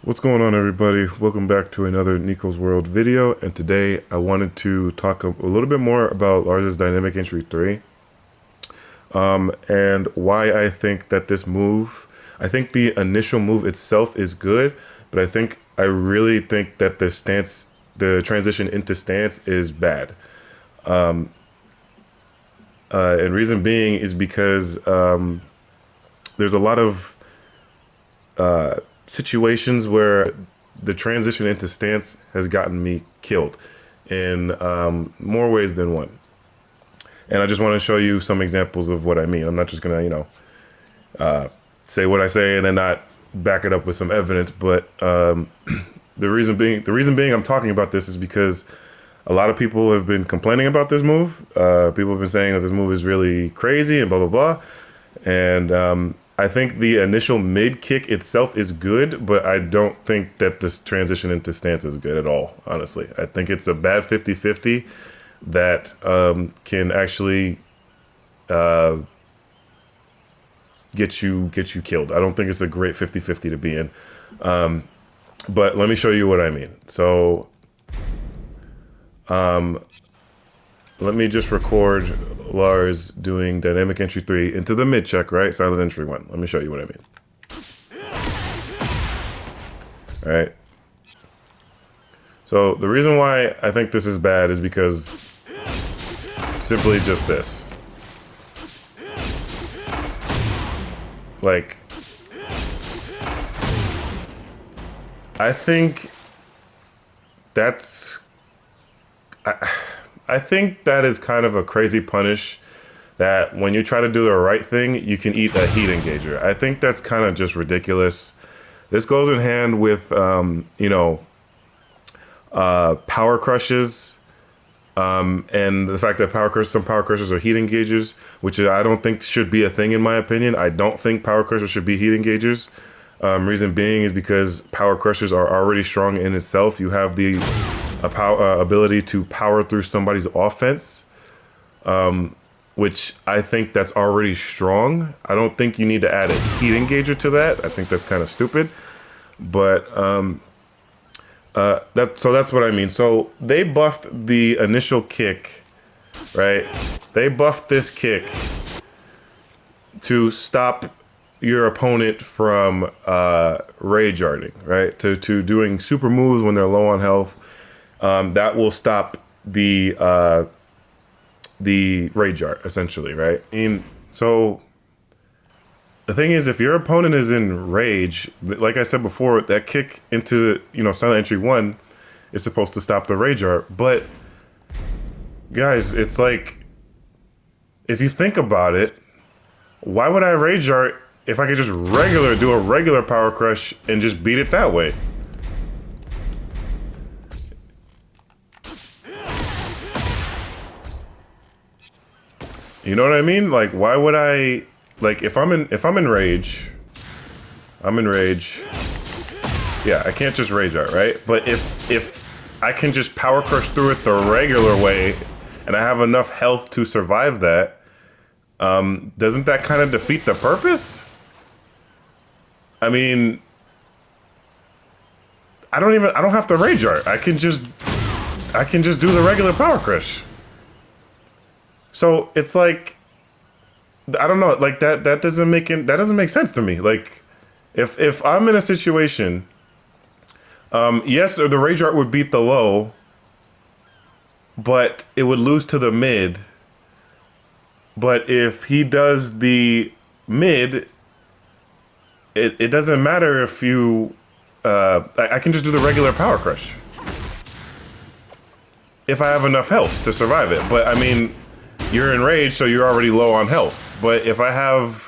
What's going on, everybody? Welcome back to another Nico's World video, and today I wanted to talk a little bit more about Lars' Dynamic Entry 3 and why I think that this move, I think the initial move itself is good, but I really think that the transition into stance is bad. And reason being is because there's a lot of situations where the transition into stance has gotten me killed in more ways than one. And I just want to show you some examples of what I mean. I'm not just gonna, say what I say and then not back it up with some evidence. But the reason being I'm talking about this is because a lot of people have been complaining about this move. People have been saying that this move is really crazy and blah blah blah. And I think the initial mid kick itself is good, but I don't think that this transition into stance is good at all, honestly. I think it's a bad 50-50 that can actually get you killed. I don't think it's a great 50-50 to be in. But let me show you what I mean. So let me just record Lars doing Dynamic Entry 3 into the mid check, right? Silent Entry 1. Let me show you what I mean. All right. So the reason why I think this is bad is because simply just this. Like, I think that's... I think that is kind of a crazy punish that when you try to do the right thing, you can eat a heat engager. I think that's kind of just ridiculous. This goes in hand with, power crushes, and the fact that some power crushers are heat engagers, which I don't think should be a thing in my opinion. I don't think power crushers should be heat engagers. Reason being is because power crushers are already strong in itself. You have the ability to power through somebody's offense, which I think that's already strong. I don't think you need to add a heat engager to that. I think that's kind of stupid. But that's what I mean. So they buffed the initial kick, right? They buffed this kick to stop your opponent from rage arting, right? To doing super moves when they're low on health. That will stop the rage art, essentially, right? And so the thing is, if your opponent is in rage, like I said before, that kick into Silent Entry 1 is supposed to stop the rage art. But guys, it's like, if you think about it, why would I rage art if I could just do a regular power crush and just beat it that way? You know what I mean? Like, why would I, like, if I'm in rage, I'm in rage. Yeah, I can't just rage art, right? But if I can just power crush through it the regular way, and I have enough health to survive that, doesn't that kind of defeat the purpose? I mean, I don't have to rage art. I can just do the regular power crush. So it's like, I don't know, like that doesn't make sense to me. Like, if I'm in a situation, yes, the rage art would beat the low, but it would lose to the mid. But if he does the mid, it doesn't matter if you, I can just do the regular power crush if I have enough health to survive it. But I mean, you're in rage, so you're already low on health. But if I have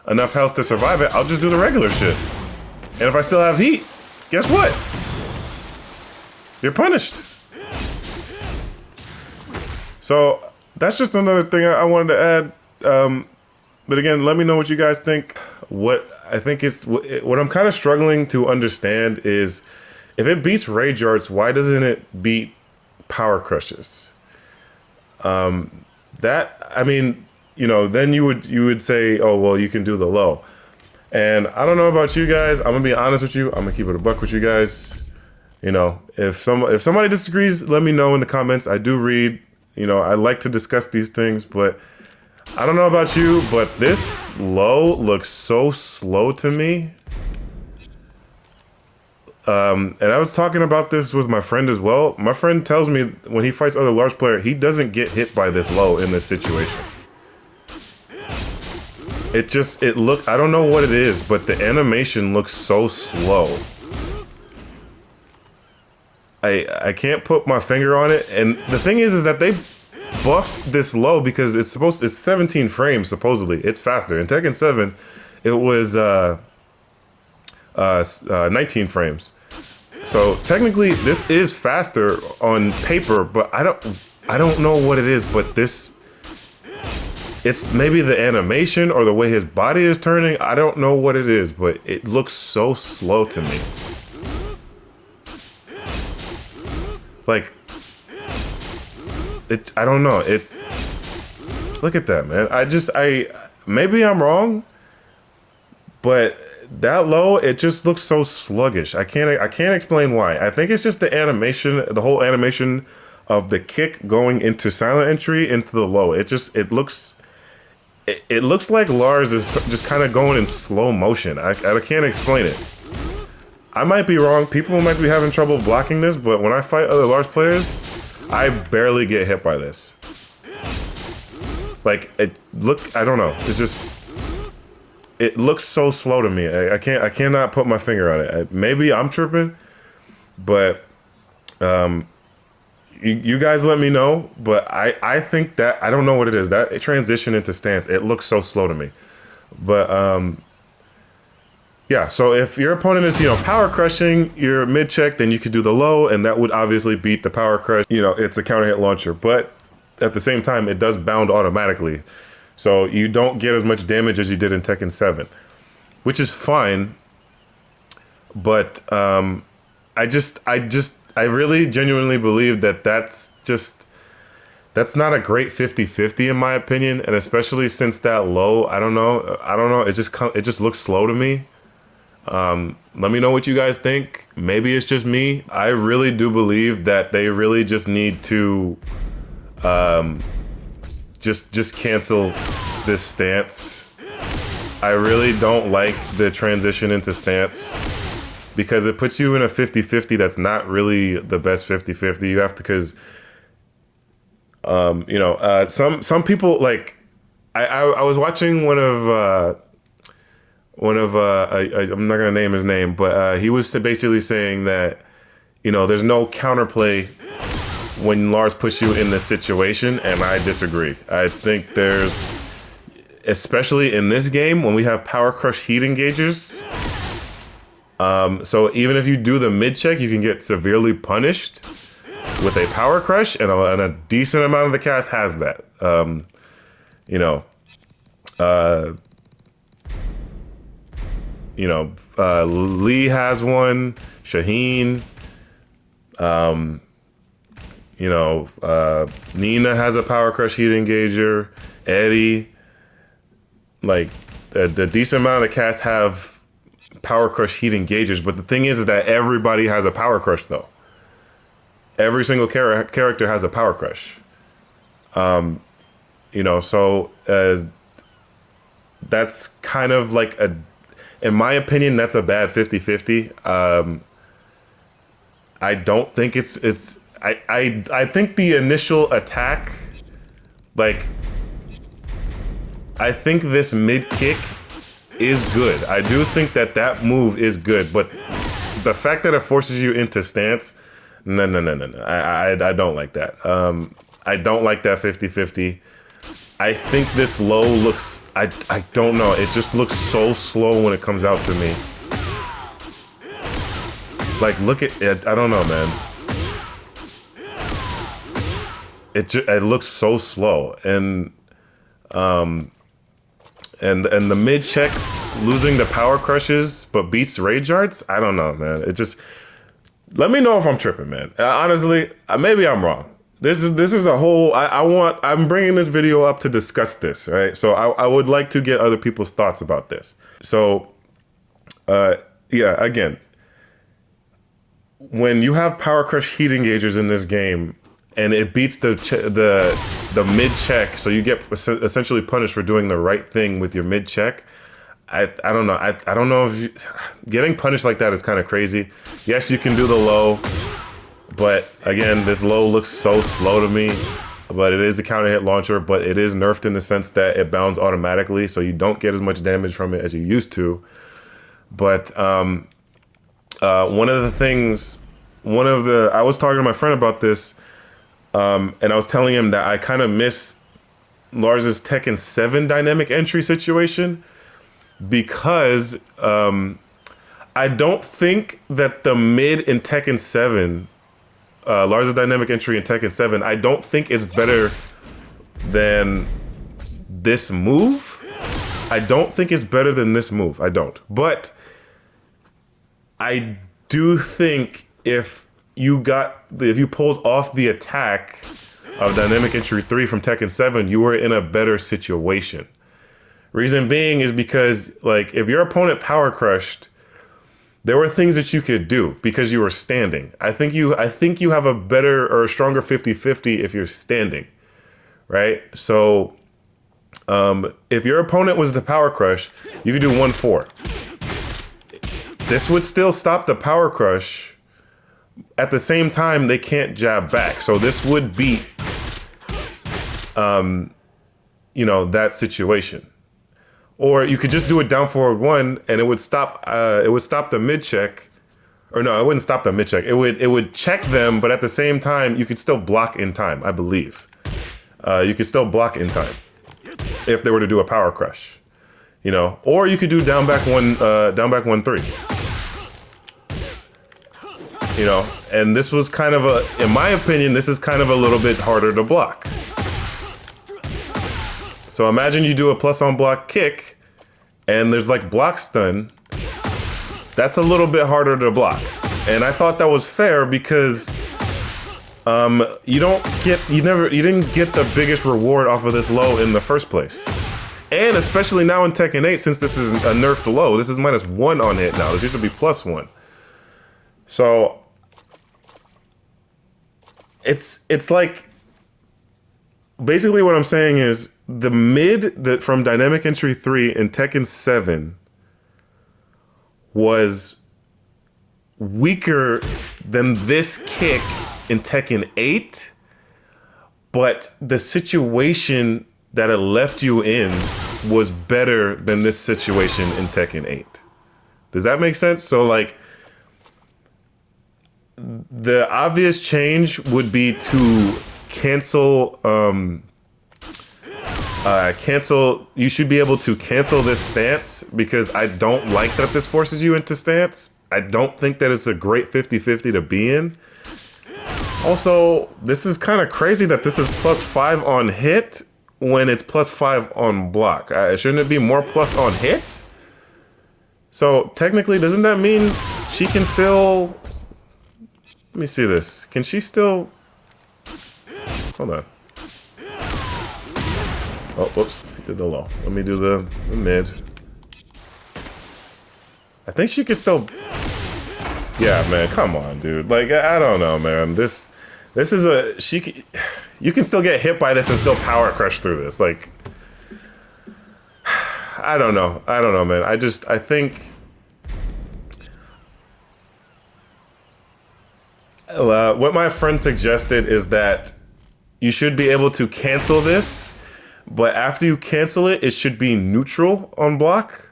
enough health to survive it, I'll just do the regular shit. And if I still have heat, guess what? You're punished. So that's just another thing I wanted to add. But again, let me know what you guys think. What I'm kind of struggling to understand is, if it beats rage arts, why doesn't it beat power crushes? That, I mean, then you would say, oh well, you can do the low. And I don't know about you guys. I'm gonna be honest with you. I'm gonna keep it a buck with you guys. You know, if somebody disagrees, let me know in the comments. I do read. You know, I like to discuss these things, but I don't know about you, but this low looks so slow to me. And I was talking about this with my friend as well. My friend tells me when he fights other large player, he doesn't get hit by this low in this situation. I don't know what it is, but the animation looks so slow. I can't put my finger on it. And the thing is that they buffed this low because it's 17 frames, supposedly. It's faster. In Tekken 7, it was 19 frames. So technically this is faster on paper, but I don't know what it is, but it's maybe the animation or the way his body is turning. I don't know what it is, but it looks so slow to me. Like, I don't know. Look at that, man. Maybe I'm wrong, but that low, it just looks so sluggish. I can't explain why. I think it's just the animation, the whole animation of the kick going into silent entry into the low. It looks like Lars is just kind of going in slow motion. I can't explain it. I might be wrong. People might be having trouble blocking this, but when I fight other Lars players, I barely get hit by this. Like, I don't know. It looks so slow to me. I cannot put my finger on it. Maybe I'm tripping, but you guys let me know. But I think that, I don't know what it is. That transition into stance, it looks so slow to me. But yeah, so if your opponent is, power crushing your mid check, then you could do the low, and that would obviously beat the power crush. It's a counter hit launcher, but at the same time, it does bound automatically. So you don't get as much damage as you did in Tekken 7, which is fine. But I really genuinely believe that that's not a great 50-50 in my opinion. And especially since that low, I don't know. It just looks slow to me. Let me know what you guys think. Maybe it's just me. I really do believe that they really just need to just cancel this stance. I really don't like the transition into stance because it puts you in a 50-50 that's not really the best 50-50. You have to, because some people, like, I was watching one of I'm not gonna name his name, but he was basically saying that there's no counterplay when Lars puts you in this situation, and I disagree. I think there's, especially in this game when we have power crush heat engagers, so even if you do the mid check, you can get severely punished with a power crush, and a decent amount of the cast has that. Lee has one, Shaheen, Nina has a power crush heat engager, Eddie, like the decent amount of the cast have power crush heat engagers, but the thing is that everybody has a power crush though. Every single character has a power crush. So that's kind of like in my opinion, that's a bad 50-50. I don't think I think the initial attack, like, I think this mid kick is good. I do think that move is good, but the fact that it forces you into stance, no. I don't like that. I don't like that 50-50. I think this low looks, I don't know, it just looks so slow when it comes out to me. Like, look at it, I don't know, man. It looks so slow, and the mid check losing the power crushes but beats rage arts. I don't know, man. Let me know if I'm tripping, man. Honestly, maybe I'm wrong. This is a whole. I'm bringing this video up to discuss this, right? So I would like to get other people's thoughts about this. So Uh, yeah, again, when you have power crush heat engagers in this game, and it beats the mid check, so you get essentially punished for doing the right thing with your mid check. I don't know. I don't know if getting punished like that is kind of crazy. Yes, you can do the low, but again, this low looks so slow to me. But it is a counter hit launcher, but it is nerfed in the sense that it bounds automatically, so you don't get as much damage from it as you used to. But one of the things, I was talking to my friend about this, and I was telling him that I kind of miss Lars's Tekken 7 dynamic entry situation because I don't think that the mid in Tekken 7, Lars's dynamic entry in Tekken 7, I don't think it's better than this move. I don't think it's better than this move. I don't. But I do think if you pulled off the attack of Dynamic Entry 3 from Tekken 7, you were in a better situation. Reason being is because, like, if your opponent power crushed, there were things that you could do because you were standing. I think you have a better or a stronger 50-50 if you're standing, right? So if your opponent was the power crush, you could do 1-4. This would still stop the power crush. At the same time, they can't jab back. So this would beat, that situation. Or you could just do it down forward 1, and it would stop. It would stop the mid check, or no, it wouldn't stop the mid check. It would check them, but at the same time, you could still block in time. I believe you could still block in time if they were to do a power crush. Or you could do down back 1-3. And this was kind of in my opinion, this is kind of a little bit harder to block. So imagine you do a plus on block kick, and there's like block stun. That's a little bit harder to block. And I thought that was fair because you didn't get the biggest reward off of this low in the first place. And especially now in Tekken 8, since this is a nerfed low, this is -1 on hit now. This used to be +1. So it's like, basically what I'm saying is the mid that from Dynamic Entry 3 in Tekken 7 was weaker than this kick in Tekken 8, but the situation that it left you in was better than this situation in Tekken 8. Does that make sense? So like, the obvious change would be to cancel, you should be able to cancel this stance, because I don't like that this forces you into stance. I don't think that it's a great 50-50 to be in. Also, this is kind of crazy that this is +5 on hit when it's +5 on block. Shouldn't it be more plus on hit? So technically, doesn't that mean she can still... Let me see this. Can she still... Hold on. Oh, whoops. Did the low. Let me do the mid. I think she can still... Yeah, man. Come on, dude. Like, I don't know, man. This is a... You can still get hit by this and still power crush through this. Like... I don't know. I don't know, man. I think... what my friend suggested is that you should be able to cancel this, but after you cancel it, it should be neutral on block.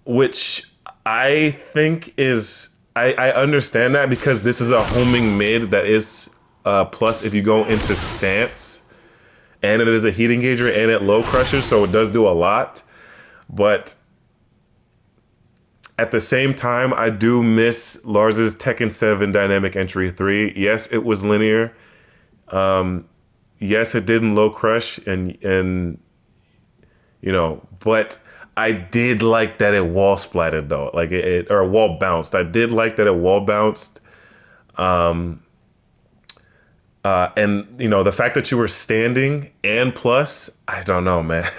Which I think is... I understand that because this is a homing mid that is plus if you go into stance, and it is a heat engager and it low crushes, so it does do a lot. But at the same time, I do miss Lars's Tekken 7 Dynamic Entry 3. Yes, it was linear. Yes, it didn't low crush, and but I did like that it wall splatted though, like or wall bounced. I did like that it wall bounced. And the fact that you were standing and plus, I don't know, man.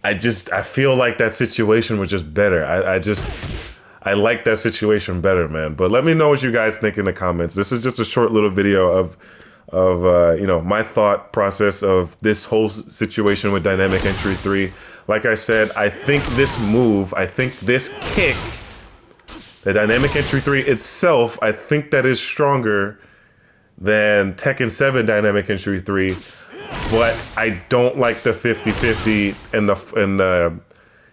I feel like that situation was just better. I like that situation better, man. But let me know what you guys think in the comments. This is just a short little video of you know, my thought process of this whole situation with dynamic entry 3. Like I said, I think this move, I think this kick, the dynamic entry 3 itself, I think that is stronger than Tekken 7 dynamic entry 3. But I don't like the 50-50 and the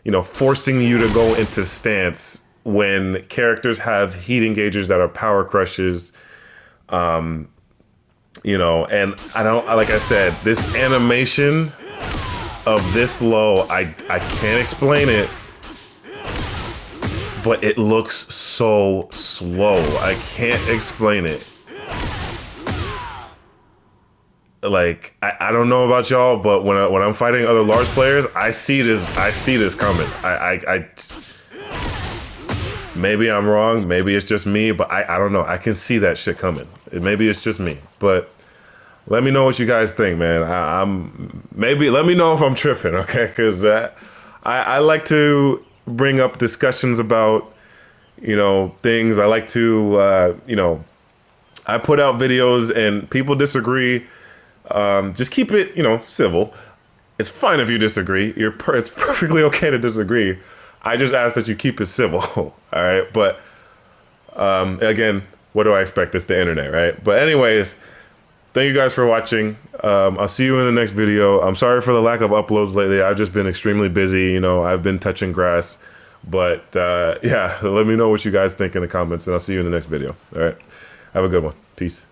you know, forcing you to go into stance when characters have heat engagers that are power crushes. You know, and I don't, like I said, this animation of this low, I can't explain it, but it looks so slow. I can't explain it. Like, I don't know about y'all, but when I'm fighting other Lars players, I see this coming. Maybe I'm wrong, maybe it's just me, but I don't know. I can see that shit coming. Maybe it's just me, but let me know what you guys think, man. Maybe let me know if I'm tripping, okay? Because I like to bring up discussions about, you know, things. I like to, you know, I put out videos and people disagree. Just keep it, you know, civil. It's fine if you disagree. It's perfectly okay to disagree. I just ask that you keep it civil, all right? But again, what do I expect? It's the internet, right? But anyways, thank you guys for watching. I'll see you in the next video. I'm sorry for the lack of uploads lately. I've just been extremely busy. You know, I've been touching grass. But yeah, let me know what you guys think in the comments, and I'll see you in the next video. All right, have a good one. Peace.